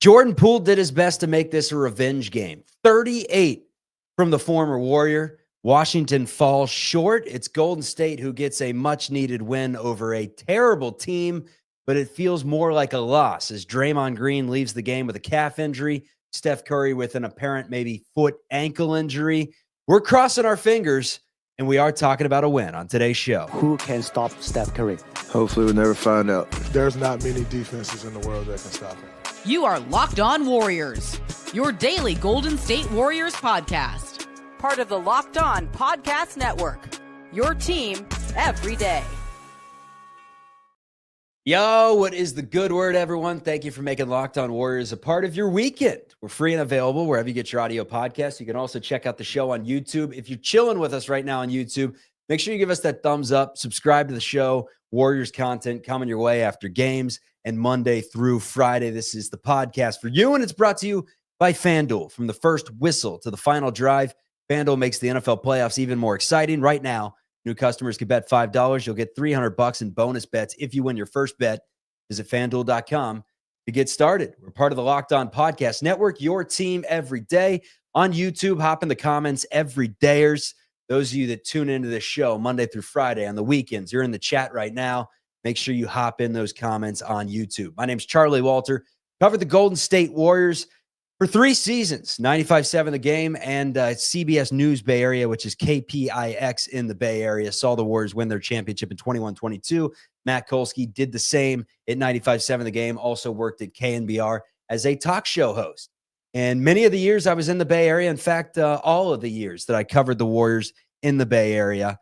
Jordan Poole did his best to make this a revenge game. 38 from the former Warrior. Washington falls short. It's Golden State who gets a much-needed win over a terrible team, but it feels more like a loss as Draymond Green leaves the game with a calf injury, Steph Curry with an apparent maybe foot ankle injury. We're crossing our fingers, and we are talking about a win on today's show. Who can stop Steph Curry? Hopefully we'll never find out. There's not many defenses in the world that can stop him. You are Locked On Warriors, your daily Golden State Warriors podcast. Part of the Locked On Podcast Network, your team every day. Yo, what is the good word, everyone? Thank you for making Locked On Warriors a part of your weekend. We're free and available wherever you get your audio podcasts. You can also check out the show on YouTube. If you're chilling with us right now on YouTube, make sure you give us that thumbs up, subscribe to the show. Warriors content coming your way after games and Monday through Friday. This is the podcast for you, and it's brought to you by FanDuel. From the first whistle to the final drive, FanDuel makes the NFL playoffs even more exciting. Right now, new customers can bet $5. You'll get $300 in bonus bets if you win your first bet. Visit FanDuel.com to get started. We're part of the Locked On Podcast Network, your team every day. On YouTube, hop in the comments every dayers. Those of you that tune into this show Monday through Friday on the weekends, you're in the chat right now. Make sure you hop in those comments on YouTube. My name's Charlie Walter. Covered the Golden State Warriors for 3 seasons, 95.7 The Game and CBS News Bay Area, which is KPIX in the Bay Area. Saw the Warriors win their championship in 21-22. Matt Kolsky did the same at 95.7 The Game, also worked at KNBR as a talk show host. And many of the years I was in the Bay Area, in fact, all of the years that I covered the Warriors in the Bay Area,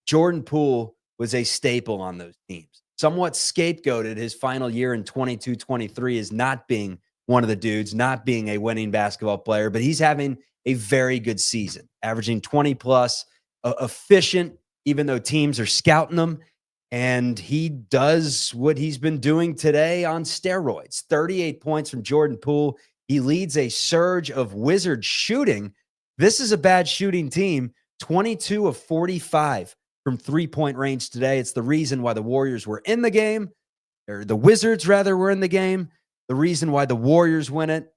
Jordan Poole was a staple on those teams. Somewhat scapegoated his final year in 22-23 as not being one of the dudes, not being a winning basketball player, but he's having a very good season, averaging 20-plus, efficient, even though teams are scouting him. And he does what he's been doing today on steroids. 38 points from Jordan Poole. He leads a surge of Wizard shooting. This is a bad shooting team. 22 of 45 from three-point range today. It's the reason why the Warriors were in the game, or the Wizards, rather, were in the game. The reason why the Warriors win it,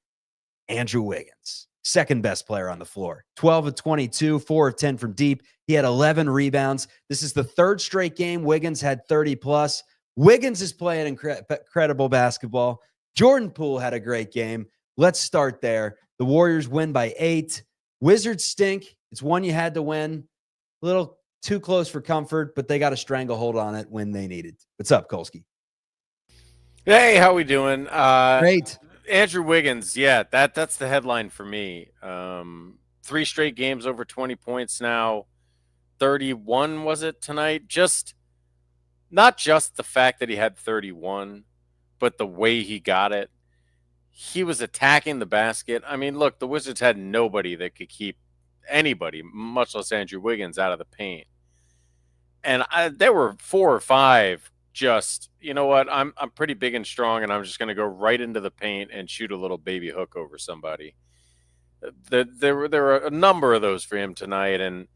Andrew Wiggins, second best player on the floor. 12 of 22, 4 of 10 from deep. He had 11 rebounds. This is the third straight game Wiggins had 30-plus. Wiggins is playing incredible basketball. Jordan Poole had a great game. Let's start there. The Warriors win by 8. Wizards stink. It's one you had to win. A little too close for comfort, but they got a stranglehold on it when they needed. What's up, Kolsky? Hey, how we doing? Great. Andrew Wiggins, yeah, that's the headline for me. 3 straight games over 20 points now. 31 was it tonight? Not just the fact that he had 31, but the way he got it. He was attacking the basket. I mean, look, the Wizards had nobody that could keep anybody, much less Andrew Wiggins, out of the paint. And there were 4 or 5 just, you know what, I'm pretty big and strong, and I'm just going to go right into the paint and shoot a little baby hook over somebody. There were a number of those for him tonight, and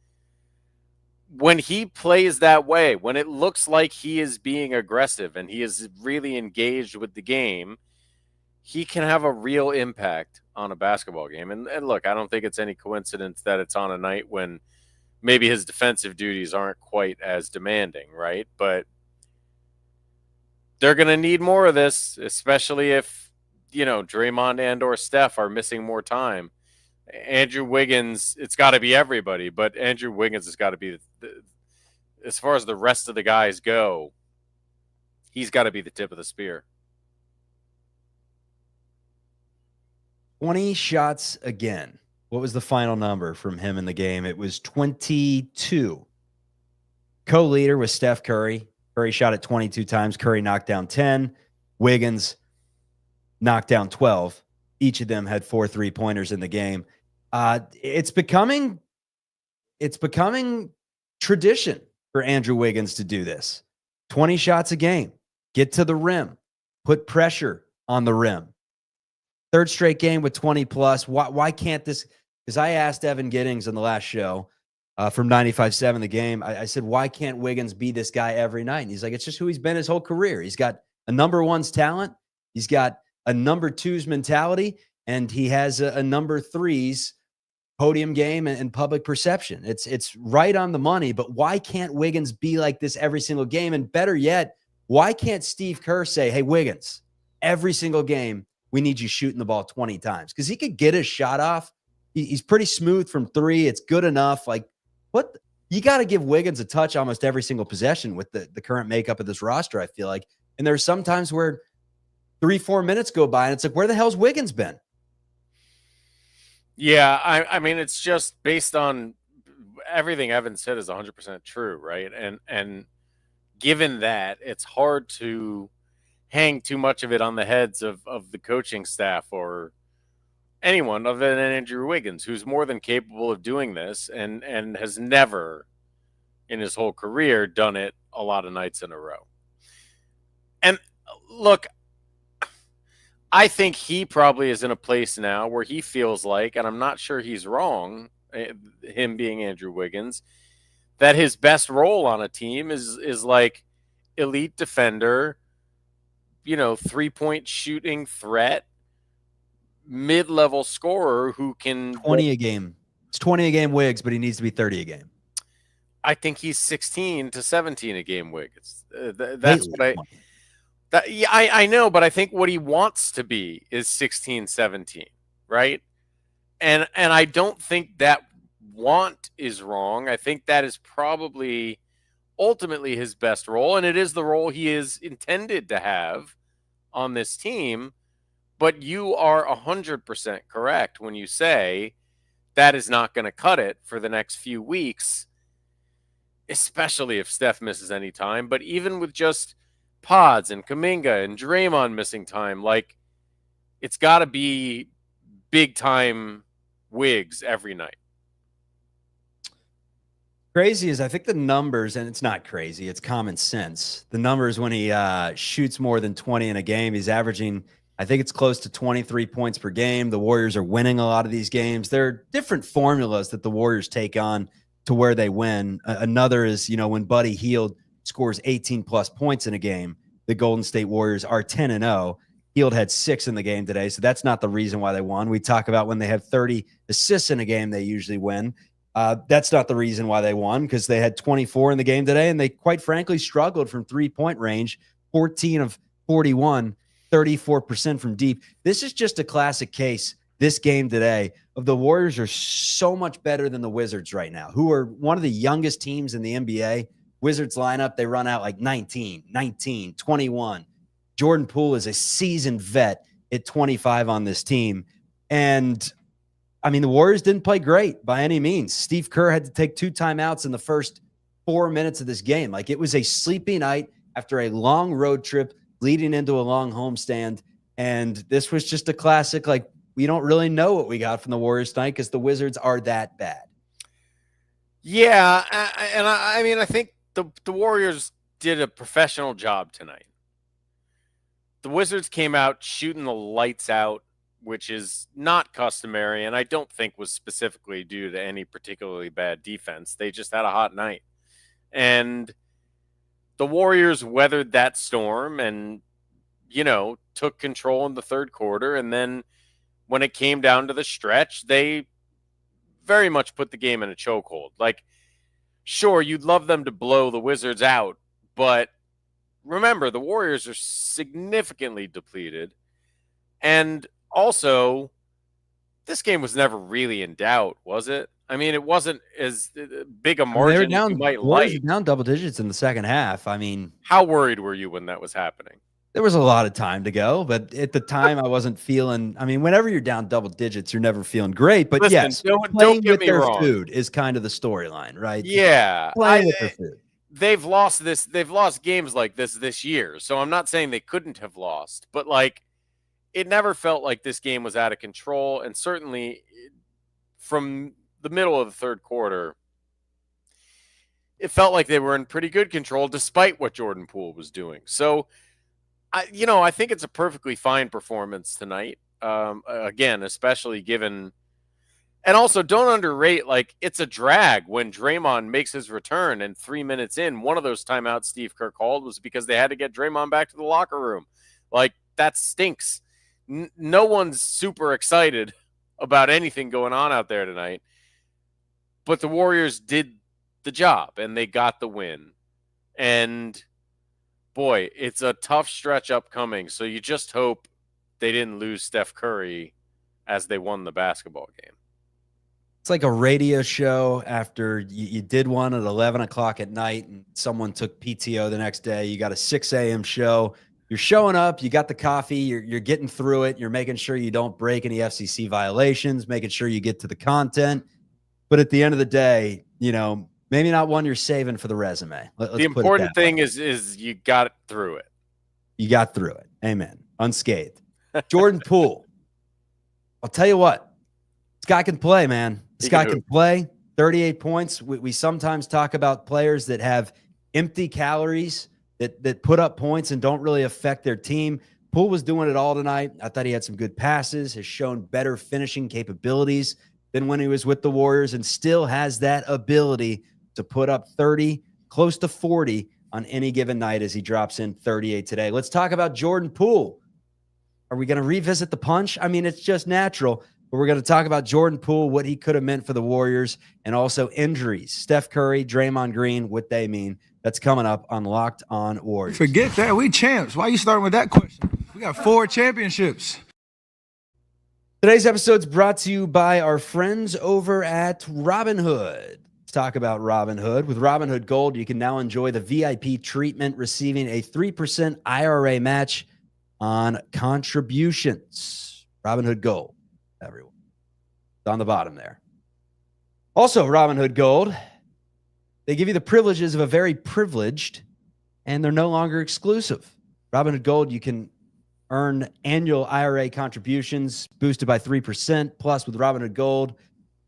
when he plays that way, when it looks like he is being aggressive and he is really engaged with the game, he can have a real impact on a basketball game. And look, I don't think it's any coincidence that it's on a night when maybe his defensive duties aren't quite as demanding, right? But they're going to need more of this, especially if, Draymond and or Steph are missing more time. Andrew Wiggins, it's got to be everybody, but Andrew Wiggins has got to be, as far as the rest of the guys go, he's got to be the tip of the spear. 20 shots again. What was the final number from him in the game? It was 22. Co-leader was Steph Curry. Curry shot it 22 times. Curry knocked down 10. Wiggins knocked down 12. Each of them had 4 3-pointers in the game. It's becoming tradition for Andrew Wiggins to do this. 20 shots a game. Get to the rim. Put pressure on the rim. Third straight game with 20-plus. Why can't this? Because I asked Evan Giddings on the last show from 95.7 The Game. I said, why can't Wiggins be this guy every night? And he's like, it's just who he's been his whole career. He's got a number one's talent. He's got a number twos mentality, and he has a number threes podium game and public perception. It's right on the money, but why can't Wiggins be like this every single game? And better yet, why can't Steve Kerr say, hey, Wiggins, every single game, we need you shooting the ball 20 times? Because he could get his shot off. He's pretty smooth from three. It's good enough. Like, what? You got to give Wiggins a touch almost every single possession with the current makeup of this roster, I feel like. And there's some times where 3-4 minutes go by and it's like, where the hell's Wiggins been? Yeah, I mean, it's just based on everything Evan said is 100% true, right? And given that, it's hard to hang too much of it on the heads of the coaching staff or anyone other than Andrew Wiggins, who's more than capable of doing this and has never in his whole career done it a lot of nights in a row. And look, I think he probably is in a place now where he feels like, and I'm not sure he's wrong, him being Andrew Wiggins, that his best role on a team is like elite defender, 3-point shooting threat, mid-level scorer who can 20 a game. It's 20 a game Wiggs, but he needs to be 30 a game. I think he's 16 to 17 a game Wiggins. That's what I know, but I think what he wants to be is 16, 17, right? And I don't think that want is wrong. I think that is probably ultimately his best role, and it is the role he is intended to have on this team. But you are 100% correct when you say that is not going to cut it for the next few weeks, especially if Steph misses any time. But even with just Pods and Kuminga and Draymond missing time, like, it's got to be big time Wiggs every night. Crazy is, I think the numbers, and it's not crazy, it's common sense. The numbers when he shoots more than 20 in a game, he's averaging, I think it's close to 23 points per game. The Warriors are winning a lot of these games. There are different formulas that the Warriors take on to where they win. Another is, when Buddy Hield scores 18 plus points in a game, the Golden State Warriors are 10-0. Hield had 6 in the game today, so that's not the reason why they won. We talk about when they have 30 assists in a game, they usually win. That's not the reason why they won, because they had 24 in the game today, and they quite frankly struggled from 3-point range, 14 of 41, 34% from deep. This is just a classic case, this game today, of the Warriors are so much better than the Wizards right now, who are one of the youngest teams in the NBA. Wizards lineup, they run out like 19, 21. Jordan Poole is a seasoned vet at 25 on this team. And I mean, the Warriors didn't play great by any means. Steve Kerr had to take 2 timeouts in the first 4 minutes of this game. Like, it was a sleepy night after a long road trip leading into a long homestand. And this was just a classic. Like, we don't really know what we got from the Warriors tonight because the Wizards are that bad. Yeah. And I mean, I think the Warriors did a professional job tonight. The Wizards came out shooting the lights out, which is not customary, and I don't think was specifically due to any particularly bad defense. They just had a hot night. And the Warriors weathered that storm and, took control in the third quarter. And then when it came down to the stretch, they very much put the game in a chokehold. Like, sure, you'd love them to blow the Wizards out, but remember, the Warriors are significantly depleted. And also, this game was never really in doubt, was it? I mean, it wasn't as big a margin as you might like. Down double digits in the second half. I mean, how worried were you when that was happening? There was a lot of time to go, but at the time I wasn't feeling, I mean, whenever you're down double digits, you're never feeling great. But listen, yes, don't get me wrong. Food is kind of the storyline, right? Yeah. Playing with their food. They've lost games like this year. So I'm not saying they couldn't have lost, but like, it never felt like this game was out of control. And certainly from the middle of the third quarter, it felt like they were in pretty good control despite what Jordan Poole was doing. So, I think it's a perfectly fine performance tonight. Again, especially given, and also don't underrate, like, it's a drag when Draymond makes his return and 3 minutes in, one of those timeouts Steve Kerr called was because they had to get Draymond back to the locker room. Like, that stinks no one's super excited about anything going on out there tonight. But the Warriors did the job, and they got the win. And, boy, it's a tough stretch upcoming, so you just hope they didn't lose Steph Curry as they won the basketball game. It's like a radio show after you did one at 11 o'clock at night and someone took PTO the next day. You got a 6 a.m. show. You're showing up. You got the coffee. You're getting through it. You're making sure you don't break any FCC violations, making sure you get to the content. But at the end of the day, maybe not one you're saving for the resume. The important thing is you got through it. You got through it. Amen. Unscathed. Jordan Poole. I'll tell you what. This guy can play, man. This guy can play. 38 points. We sometimes talk about players that have empty calories that put up points and don't really affect their team. Poole was doing it all tonight. I thought he had some good passes, has shown better finishing capabilities than when he was with the Warriors, and still has that ability to put up 30, close to 40 on any given night as he drops in 38 today. Let's talk about Jordan Poole. Are we going to revisit the punch? I mean, it's just natural. But we're going to talk about Jordan Poole, what he could have meant for the Warriors, and also injuries. Steph Curry, Draymond Green, what they mean. That's coming up on Locked On Warriors. Forget that. We champs. Why are you starting with that question? We got 4 championships. Today's episode is brought to you by our friends over at Robinhood. Let's talk about Robinhood. With Robinhood Gold, you can now enjoy the VIP treatment, receiving a 3% IRA match on contributions. Robinhood Gold. Everyone. It's on the bottom there. Also, Robinhood Gold, they give you the privileges of a very privileged, and they're no longer exclusive. Robinhood Gold, you can earn annual IRA contributions boosted by 3%. Plus, with Robinhood Gold,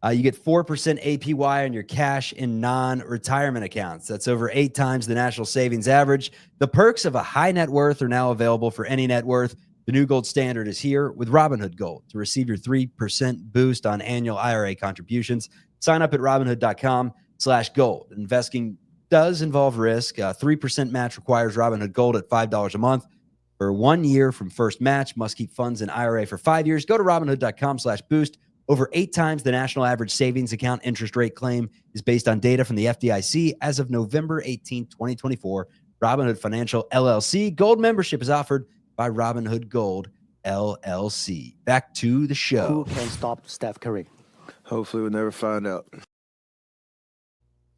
you get 4% APY on your cash in non-retirement accounts. That's over 8 times the national savings average. The perks of a high net worth are now available for any net worth. The new gold standard is here with Robinhood Gold. To receive your 3% boost on annual IRA contributions, sign up at Robinhood.com/gold. Investing does involve risk. 3% match requires Robinhood Gold at $5 a month for 1 year from first match. Must keep funds in IRA for 5 years. Go to Robinhood.com/boost. Over 8 times the national average savings account interest rate claim is based on data from the FDIC as of November 18, 2024. Robinhood Financial LLC. Gold membership is offered by Robinhood Gold LLC. Back to the show. Who can stop Steph Curry? Hopefully we'll never find out.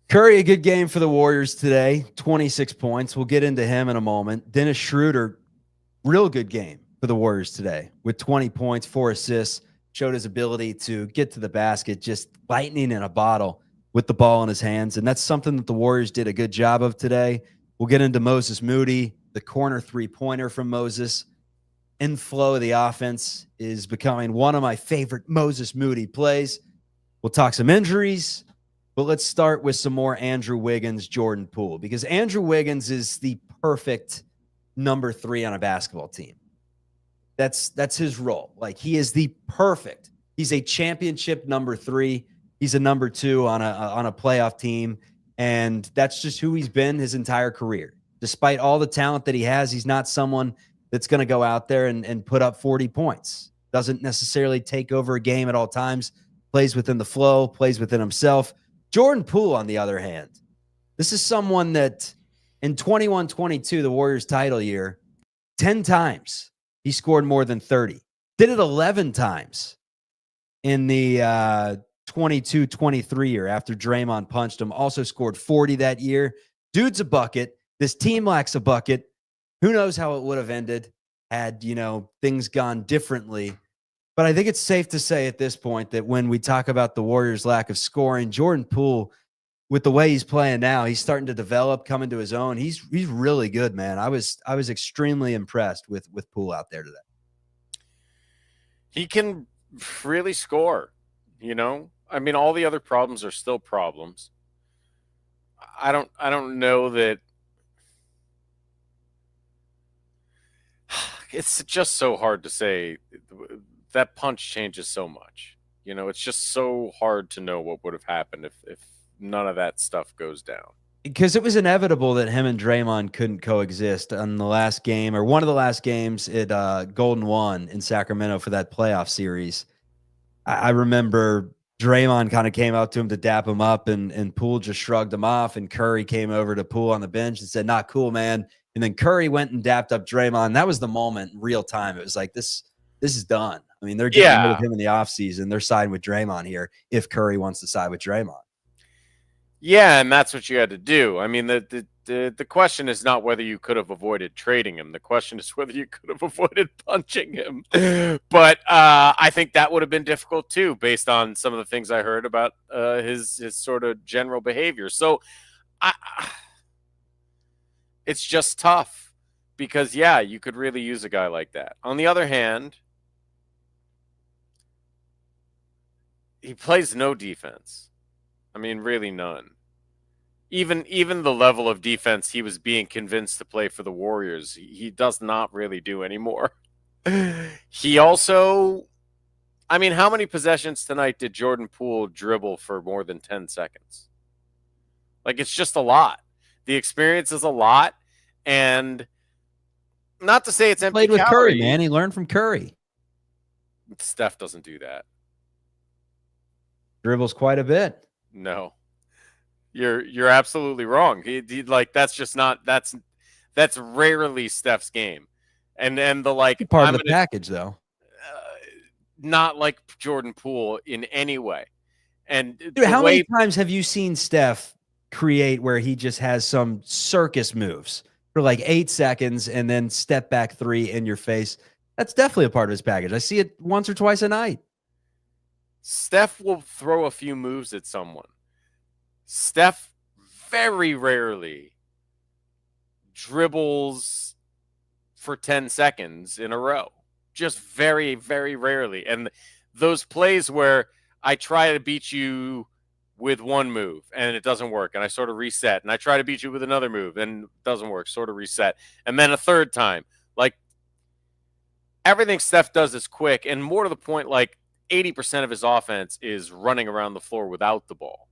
Curry, a good game for the Warriors today. 26 points. We'll get into him in a moment. Dennis Schroder, real good game for the Warriors today with 20 points, 4 assists. Showed his ability to get to the basket, just lightning in a bottle with the ball in his hands. And that's something that the Warriors did a good job of today. We'll get into Moses Moody, the corner three-pointer from Moses. Inflow of the offense is becoming one of my favorite Moses Moody plays. We'll talk some injuries, but let's start with some more Andrew Wiggins, Jordan Poole, because Andrew Wiggins is the perfect number 3 on a basketball team. That's his role. Like, he is the perfect. He's a championship number 3. He's a number 2 on a playoff team, and that's just who he's been his entire career. Despite all the talent that he has, he's not someone that's going to go out there and put up 40 points. Doesn't necessarily take over a game at all times. Plays within the flow, plays within himself. Jordan Poole, on the other hand, this is someone that in 21-22, the Warriors' title year, 10 times he scored more than 30. Did it 11 times in the 22-23 year after Draymond punched him. Also scored 40 that year. Dude's a bucket. This team lacks a bucket. Who knows how it would have ended had, things gone differently. But I think it's safe to say at this point that when we talk about the Warriors' lack of scoring, Jordan Poole, with the way he's playing now, he's starting to develop, come into his own. He's really good, man. I was extremely impressed with Poole out there today. He can really score, I mean, all the other problems are still problems. I don't know that it's just so hard to say. That punch changes so much. It's just so hard to know what would have happened if none of that stuff goes down. because it was inevitable that him and Draymond couldn't coexist on the last game or one of the last games at Golden One in Sacramento for that playoff series. I remember Draymond kind of came out to him to dap him up, and Poole just shrugged him off, and Curry came over to Poole on the bench and said, "Not cool, man." And then Curry went and dapped up Draymond. That was the moment in real time. It was like, this is done. I mean, they're getting rid of him in the offseason. They're siding with Draymond here if Curry wants to side with Draymond. Yeah, and that's what you had to do. I mean, the question is not whether you could have avoided trading him. The question is whether you could have avoided punching him. But I think that would have been difficult too, based on some of the things I heard about his sort of general behavior. So it's just tough because, yeah, you could really use a guy like that. On the other hand, he plays no defense. I mean, really none. Even the level of defense he was being convinced to play for the Warriors, he does not really do anymore. He also, I mean, how many possessions tonight did Jordan Poole dribble for more than 10 seconds? Like, it's just a lot. The experience is a lot. And not to say it's empty Played with calorie. Curry, man. He learned from Curry. Steph doesn't do that. Dribbles quite a bit. No, you're absolutely wrong. He like that's just not that's rarely Steph's game, and the like Part of the package though. Not like Jordan Poole in any way. And dude, how many times have you seen Steph create where he just has some circus moves for like 8 seconds and then step back three in your face? That's definitely a part of his package. I see it once or twice a night. Steph will throw a few moves at someone. Steph very rarely dribbles for 10 seconds in a row. Just very, very rarely. And those plays where I try to beat you with one move and it doesn't work, and I sort of reset, and I try to beat you with another move and it doesn't work, sort of reset, and then a third time. Like, everything Steph does is quick, and more to the point, like 80% of his offense is running around the floor without the ball.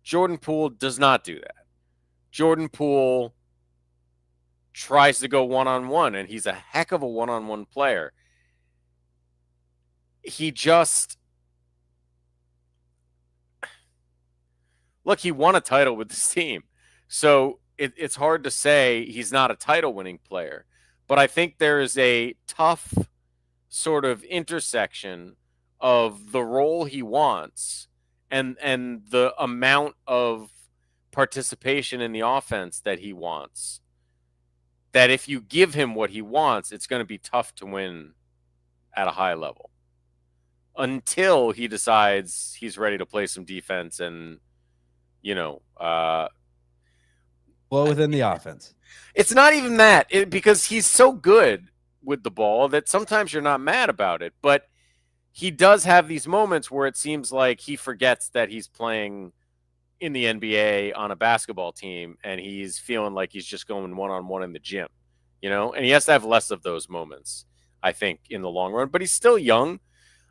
Jordan Poole does not do that. Jordan Poole tries to go one-on-one, and he's a heck of a one-on-one player. He just... Look, he won a title with this team. So it's hard to say he's not a title-winning player. But I think there is a tough sort of intersection of the role he wants and the amount of participation in the offense that he wants, that if you give him what he wants, it's going to be tough to win at a high level until he decides he's ready to play some defense and, you know, well, within the offense. It's not even that, because he's so good with the ball that sometimes you're not mad about it, but he does have these moments where it seems like he forgets that he's playing in the NBA on a basketball team, and he's feeling like he's just going one-on-one in the gym, you know? And he has to have less of those moments, I think, in the long run. But he's still young.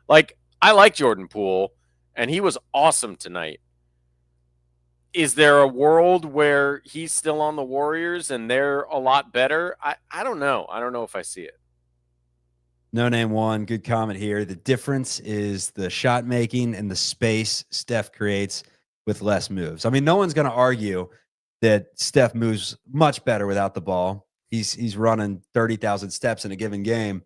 Like, I like Jordan Poole, and he was awesome tonight. Is there a world where he's still on the Warriors and they're a lot better? I don't know. I don't know if I see it. No Name One, good comment here. The difference is the shot making and the space Steph creates with less moves. I mean, no one's going to argue that Steph moves much better without the ball. He's running 30,000 steps in a given game.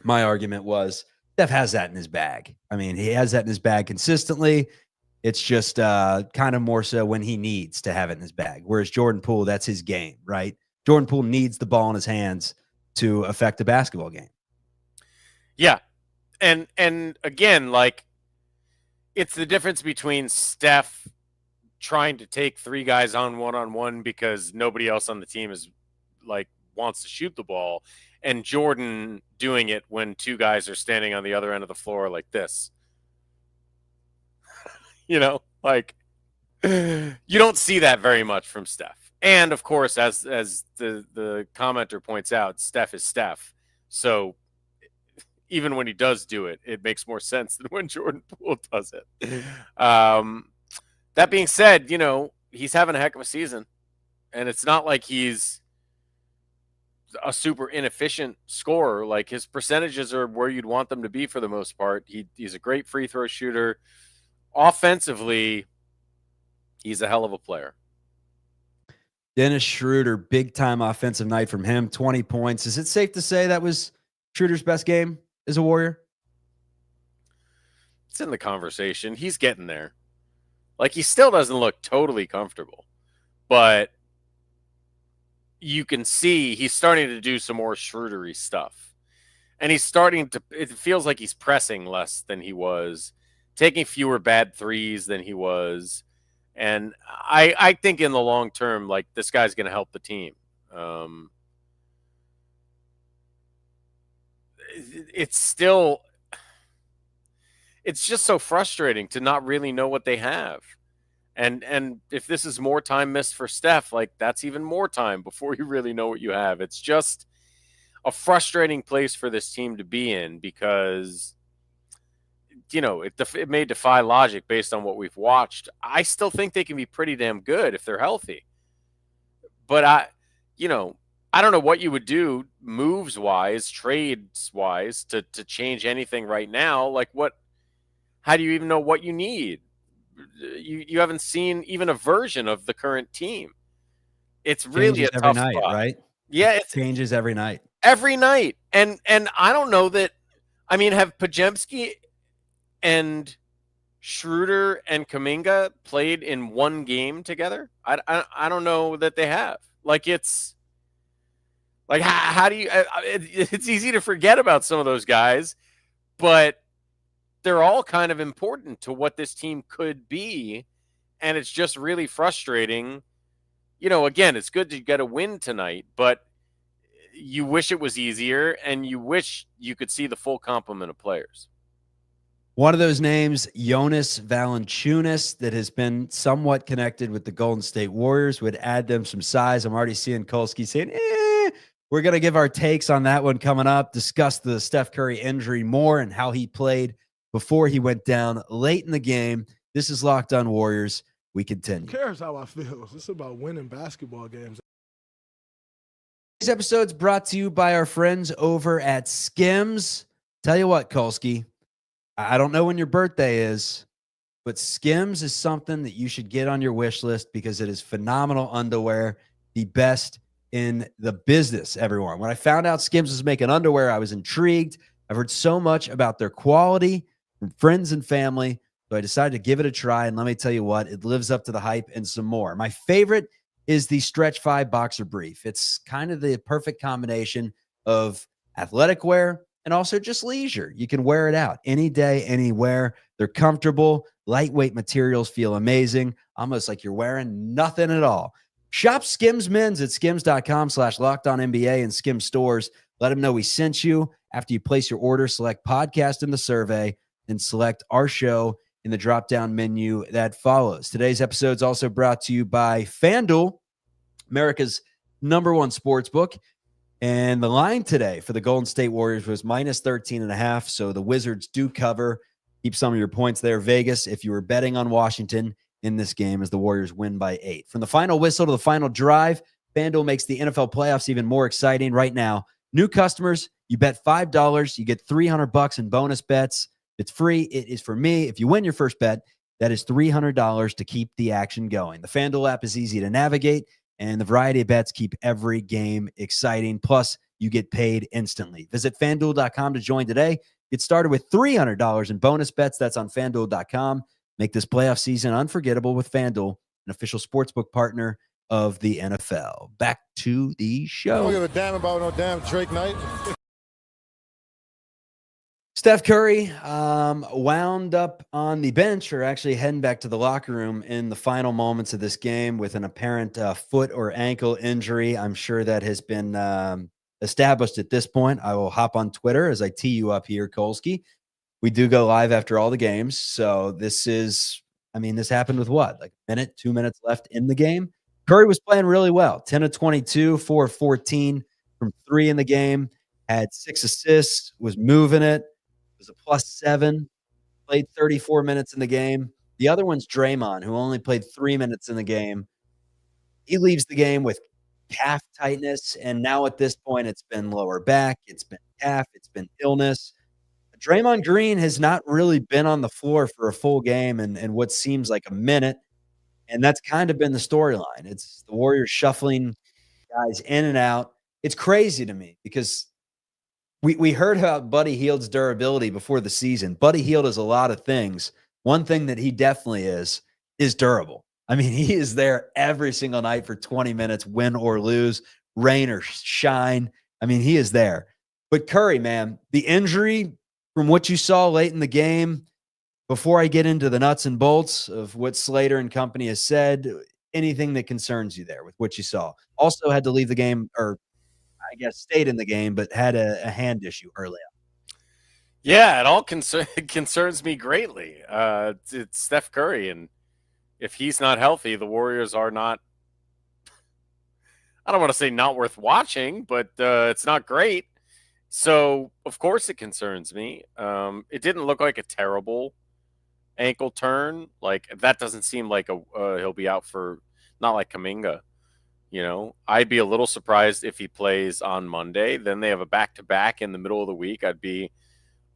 My argument was Steph has that in his bag. I mean, he has that in his bag consistently. It's just kind of more so when he needs to have it in his bag. Whereas Jordan Poole, that's his game, right? Jordan Poole needs the ball in his hands to affect a basketball game. Yeah. And again, like, it's the difference between Steph trying to take three guys on one because nobody else on the team is like wants to shoot the ball, and Jordan doing it when two guys are standing on the other end of the floor like this. You know, like, you don't see that very much from Steph. And of course, as the commenter points out, Steph is Steph. So even when he does do it, it makes more sense than when Jordan Poole does it. That being said, you know, he's having a heck of a season. And it's not like he's a super inefficient scorer. Like, his percentages are where you'd want them to be for the most part. He's a great free throw shooter. Offensively, he's a hell of a player. Dennis Schroder, big time offensive night from him, 20 points. Is it safe to say that was Schroeder's best game as a Warrior? It's in the conversation. He's getting there. Like, he still doesn't look totally comfortable, but you can see he's starting to do some more Schroedery stuff. And he's starting to, it feels like he's pressing less than he was, taking fewer bad threes than he was. And I think in the long term, like, this guy's going to help the team. It's just so frustrating to not really know what they have. And if this is more time missed for Steph, like, that's even more time before you really know what you have. It's just a frustrating place for this team to be in because, you know, it may defy logic based on what we've watched. I still think they can be pretty damn good if they're healthy. But I don't know what you would do moves-wise, trades-wise to change anything right now. Like, how do you even know what you need? You haven't seen even a version of the current team. It's really a tough night, spot. Right? Yeah, it changes every night. Every night. And I don't know that, I mean, have Podziemski and Schroeder and Kuminga played in one game together? I don't know that they have. Like, it's like, how do you, it's easy to forget about some of those guys, but they're all kind of important to what this team could be. And it's just really frustrating. You know, again, it's good to get a win tonight, but you wish it was easier and you wish you could see the full complement of players. One of those names, Jonas Valanciunas, that has been somewhat connected with the Golden State Warriors, would add them some size. I'm already seeing Kolsky saying, we're going to give our takes on that one coming up, discuss the Steph Curry injury more and how he played before he went down late in the game. This is Locked On Warriors. We continue. Who cares how I feel? It's about winning basketball games. This episode's brought to you by our friends over at SKIMS. Tell you what, Kolsky, I don't know when your birthday is, but SKIMS is something that you should get on your wish list because it is phenomenal underwear, the best in the business, everyone. When I found out SKIMS was making underwear, I was intrigued. I've heard so much about their quality from friends and family, so I decided to give it a try, and let me tell you what, it lives up to the hype and some more. My favorite is the Stretch 5 Boxer Brief. It's kind of the perfect combination of athletic wear and also just leisure. You can wear it out any day, anywhere. They're comfortable. Lightweight materials feel amazing, almost like you're wearing nothing at all. Shop SKIMS Mens at skims.com/lockedonnba and SKIMS stores. Let them know we sent you. After you place your order, select podcast in the survey and select our show in the drop-down menu that follows. Today's episode is also brought to you by FanDuel, America's #1 sports book. And the line today for the Golden State Warriors was -13.5. So the Wizards do cover. Keep some of your points there. Vegas, if you were betting on Washington in this game, as the Warriors win by 8. From the final whistle to the final drive, FanDuel makes the NFL playoffs even more exciting right now. New customers, you bet $5, you get $300 in bonus bets. It's free. It is for me. If you win your first bet, that is $300 to keep the action going. The FanDuel app is easy to navigate, and the variety of bets keep every game exciting. Plus, you get paid instantly. Visit FanDuel.com to join today. Get started with $300 in bonus bets. That's on FanDuel.com. Make this playoff season unforgettable with FanDuel, an official sportsbook partner of the NFL. Back to the show. I don't give a damn about no damn Drake night. Steph Curry wound up on the bench, or actually heading back to the locker room in the final moments of this game with an apparent foot or ankle injury. I'm sure that has been established at this point. I will hop on Twitter as I tee you up here, Kolsky. We do go live after all the games. So this happened with what? Like a minute, 2 minutes left in the game. Curry was playing really well. 10 of 22, 4 of 14 from 3 in the game. Had 6 assists, was moving it. Was a +7, played 34 minutes in the game. The other one's Draymond, who only played 3 minutes in the game. He leaves the game with calf tightness, and now at this point, it's been lower back, it's been calf, it's been illness. Draymond Green has not really been on the floor for a full game and what seems like a minute, and that's kind of been the storyline. It's the Warriors shuffling guys in and out. It's crazy to me because we heard about Buddy Hield's durability before the season. Buddy Hield is a lot of things. One thing that he definitely is durable. I mean, he is there every single night for 20 minutes, win or lose, rain or shine. I mean, he is there. But Curry, man, the injury from what you saw late in the game, before I get into the nuts and bolts of what Slater and company has said, anything that concerns you there with what you saw. Also had to leave the game, or I guess stayed in the game, but had a hand issue early on. Yeah, it all concerns me greatly. It's Steph Curry, and if he's not healthy, the Warriors are not, I don't want to say not worth watching, but it's not great. So, of course, it concerns me. It didn't look like a terrible ankle turn. Like, that doesn't seem like he'll be out for, not like Kuminga. You know, I'd be a little surprised if he plays on Monday. Then they have a back-to-back in the middle of the week. I'd be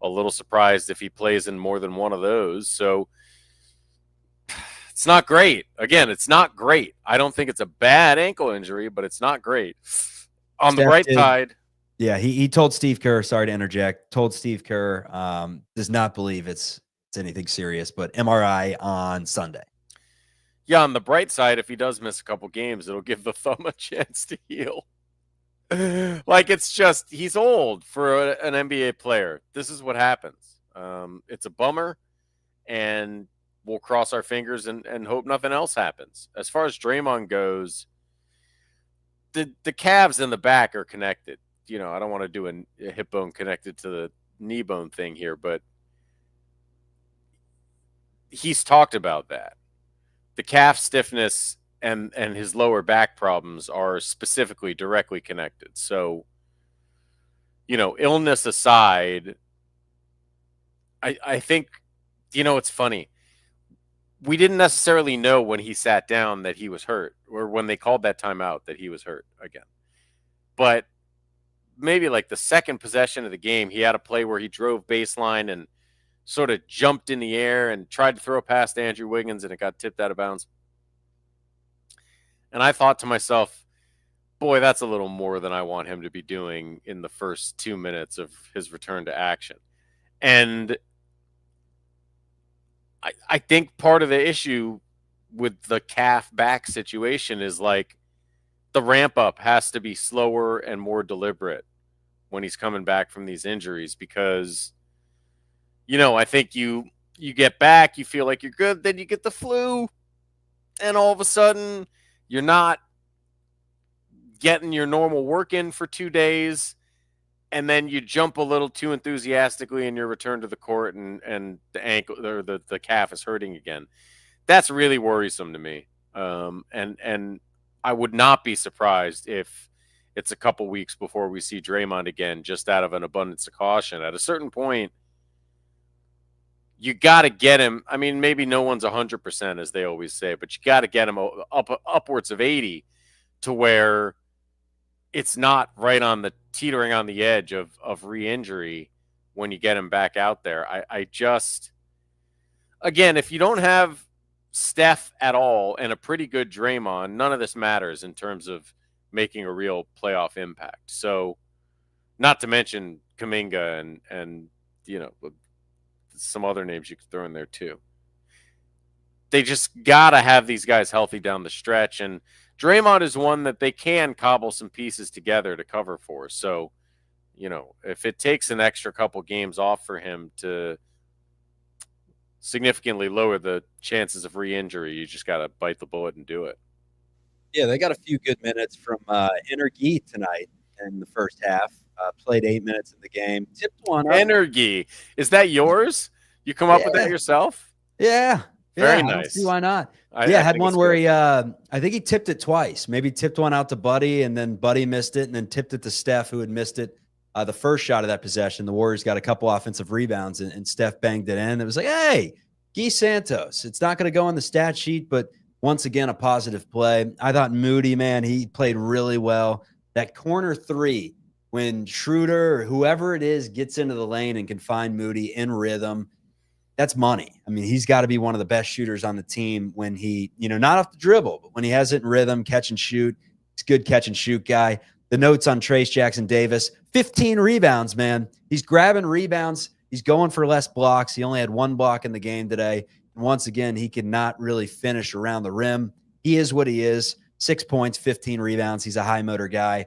a little surprised if he plays in more than one of those. So, it's not great. Again, it's not great. I don't think it's a bad ankle injury, but it's not great. On the right side. Yeah, he told Steve Kerr, sorry to interject, told Steve Kerr, does not believe it's anything serious, but MRI on Sunday. Yeah, on the bright side, if he does miss a couple games, it'll give the thumb a chance to heal. Like, it's just, he's old for an NBA player. This is what happens. It's a bummer, and we'll cross our fingers and hope nothing else happens. As far as Draymond goes, the calves in the back are connected. You know, I don't want to do a hip bone connected to the knee bone thing here, but he's talked about that. The calf stiffness and his lower back problems are specifically directly connected. So, you know, illness aside, I think, you know, it's funny. We didn't necessarily know when he sat down that he was hurt, or when they called that timeout that he was hurt again. But maybe like the second possession of the game, he had a play where he drove baseline and sort of jumped in the air and tried to throw past Andrew Wiggins, and it got tipped out of bounds. And I thought to myself, boy, that's a little more than I want him to be doing in the first 2 minutes of his return to action. And I think part of the issue with the calf back situation is like the ramp up has to be slower and more deliberate when he's coming back from these injuries, because, you know, I think you get back, you feel like you're good, then you get the flu, and all of a sudden you're not getting your normal work in for 2 days, and then you jump a little too enthusiastically in your return to the court, and the ankle or the calf is hurting again. That's really worrisome to me. And I would not be surprised if it's a couple weeks before we see Draymond again, just out of an abundance of caution. At a certain point, you got to get him. I mean, maybe no one's 100%, as they always say, but you got to get him upwards of 80 to where it's not right on the teetering on the edge of re-injury when you get him back out there. I just, again, if you don't have Steph at all and a pretty good Draymond, none of this matters in terms of making a real playoff impact. So, not to mention Kuminga and you know, some other names you could throw in there too. They just got to have these guys healthy down the stretch, and Draymond is one that they can cobble some pieces together to cover for. So, you know, if it takes an extra couple games off for him to significantly lower the chances of re-injury, you just got to bite the bullet and do it. Yeah, they got a few good minutes from Energy tonight in the first half. Played 8 minutes in the game. Tipped one up. Energy. Is that yours? You come up with that yourself? Yeah. Very nice. I don't see why not. I had one where he, I think he tipped it twice. Maybe tipped one out to Buddy, and then Buddy missed it, and then tipped it to Steph, who had missed it. The first shot of that possession, the Warriors got a couple offensive rebounds, and Steph banged it in. It was like, hey, Guy Santos. It's not going to go on the stat sheet, but once again, a positive play. I thought Moody, man, he played really well. That corner three, when Schroder or whoever it is gets into the lane and can find Moody in rhythm, that's money. I mean, he's got to be one of the best shooters on the team when he, not off the dribble, but when he has it in rhythm, catch and shoot. He's a good catch and shoot guy. The notes on Trace Jackson Davis, 15 rebounds, man. He's grabbing rebounds. He's going for less blocks. He only had 1 block in the game today. And once again, he could not really finish around the rim. He is what he is. 6 points, 15 rebounds. He's a high motor guy.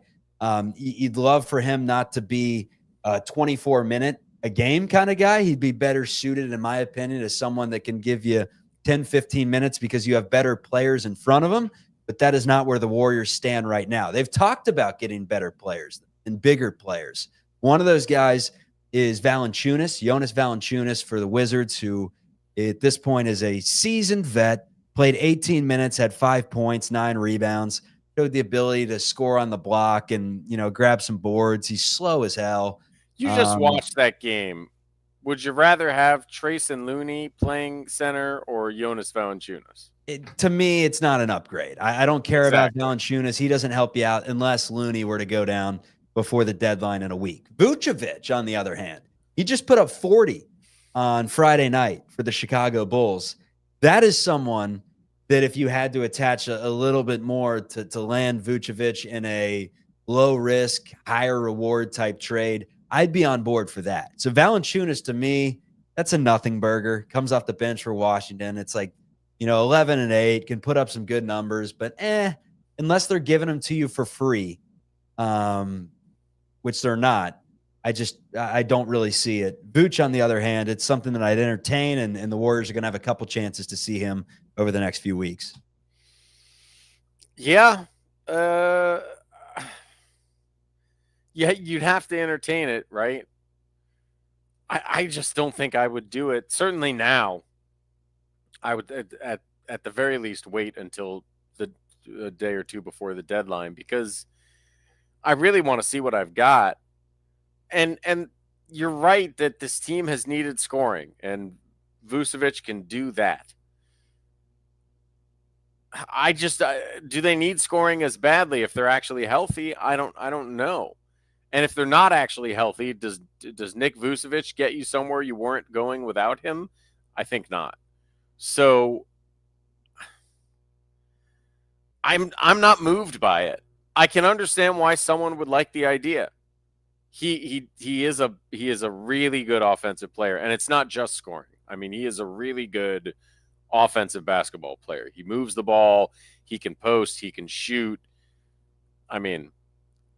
You'd love for him not to be a 24-minute a game kind of guy. He'd be better suited, in my opinion, as someone that can give you 10, 15 minutes because you have better players in front of him. But that is not where the Warriors stand right now. They've talked about getting better players and bigger players. One of those guys is Jonas Valanciunas for the Wizards, who at this point is a seasoned vet, played 18 minutes, had 5 points, 9 rebounds, showed the ability to score on the block and, grab some boards. He's slow as hell. You just watched that game. Would you rather have Trace and Looney playing center or Jonas Valanciunas? To me, it's not an upgrade. I don't care about Valanciunas. He doesn't help you out unless Looney were to go down before the deadline in a week. Vucevic, on the other hand, he just put up 40 on Friday night for the Chicago Bulls. That is someone that if you had to attach a little bit more to land Vucevic in a low-risk, higher-reward type trade, I'd be on board for that. So Valanciunas, to me, that's a nothing burger. Comes off the bench for Washington. It's like, 11 and 8, can put up some good numbers, but unless they're giving them to you for free, which they're not, I don't really see it. Vooch, on the other hand, it's something that I'd entertain, and the Warriors are going to have a couple chances to see him over the next few weeks. Yeah. Yeah, you'd have to entertain it, right? I just don't think I would do it. Certainly now, I would at the very least wait until a day or two before the deadline, because I really want to see what I've got. And you're right that this team has needed scoring, and Vucevic can do that. Do they need scoring as badly if they're actually healthy? I don't know. And if they're not actually healthy, does Nick Vucevic get you somewhere you weren't going without him? I think not. So I'm not moved by it. I can understand why someone would like the idea. He is a really good offensive player, and it's not just scoring. I mean, he is a really good offensive basketball player. He moves the ball, he can post, he can shoot. I mean,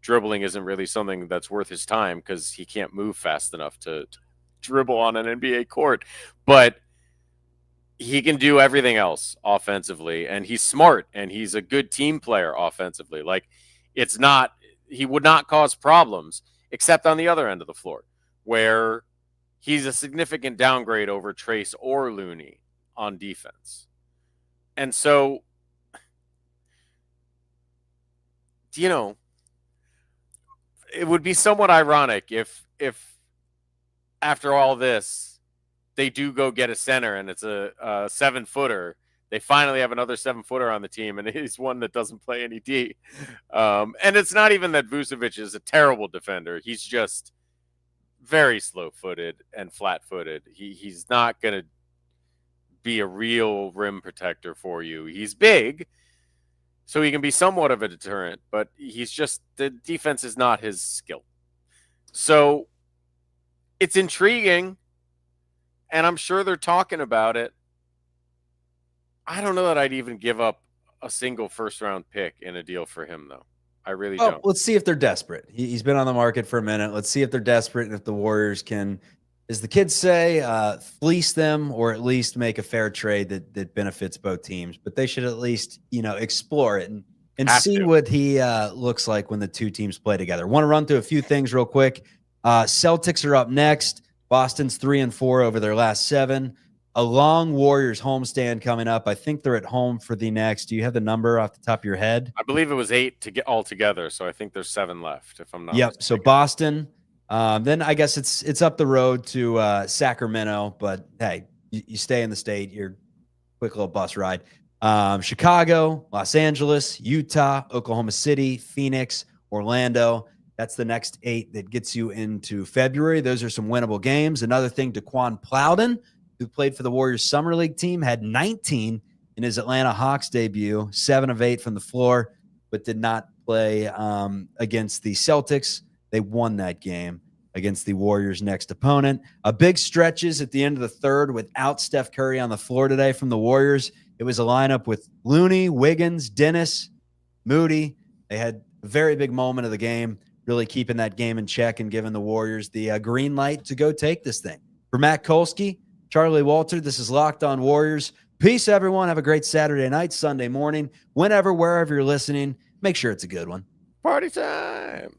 dribbling isn't really something that's worth his time because he can't move fast enough to dribble on an NBA court. But he can do everything else offensively, and he's smart, and he's a good team player offensively. Like, he would not cause problems, except on the other end of the floor, where he's a significant downgrade over Trace or Looney on defense. And so, it would be somewhat ironic if after all this, they do go get a center and it's a 7-footer. They finally have another 7-footer on the team, and he's one that doesn't play any D. And it's not even that Vucevic is a terrible defender. He's just very slow-footed and flat-footed. He's not going to be a real rim protector for you. He's big, so he can be somewhat of a deterrent, but the defense is not his skill. So it's intriguing, and I'm sure they're talking about it. I don't know that I'd even give up a single first-round pick in a deal for him, though. I really don't. Let's see if they're desperate. He's been on the market for a minute. Let's see if they're desperate and if the Warriors can, as the kids say, fleece them, or at least make a fair trade that benefits both teams. But they should at least, explore it and see what he looks like when the two teams play together. Want to run through a few things real quick. Celtics are up next. Boston's 3-4 over their last 7. A long Warriors homestand coming up. I think they're at home for the next. Do you have the number off the top of your head? I believe it was 8 to get all together, so I think there's 7 left, if I'm not Yep. mistaken. So Boston. Then I guess it's up the road to Sacramento. But hey, you stay in the state. You're quick little bus ride. Chicago, Los Angeles, Utah, Oklahoma City, Phoenix, Orlando. That's the next 8 that gets you into February. Those are some winnable games. Another thing, Daquan Plowden, who played for the Warriors Summer League team, had 19 in his Atlanta Hawks debut, 7 of 8 from the floor, but did not play against the Celtics. They won that game against the Warriors' next opponent. A big stretches at the end of the third without Steph Curry on the floor today from the Warriors. It was a lineup with Looney, Wiggins, Dennis, Moody. They had a very big moment of the game, really keeping that game in check and giving the Warriors the green light to go take this thing. For Matt Kolsky, Charlie Walter, this is Locked On Warriors. Peace, everyone. Have a great Saturday night, Sunday morning. Whenever, wherever you're listening, make sure it's a good one. Party time.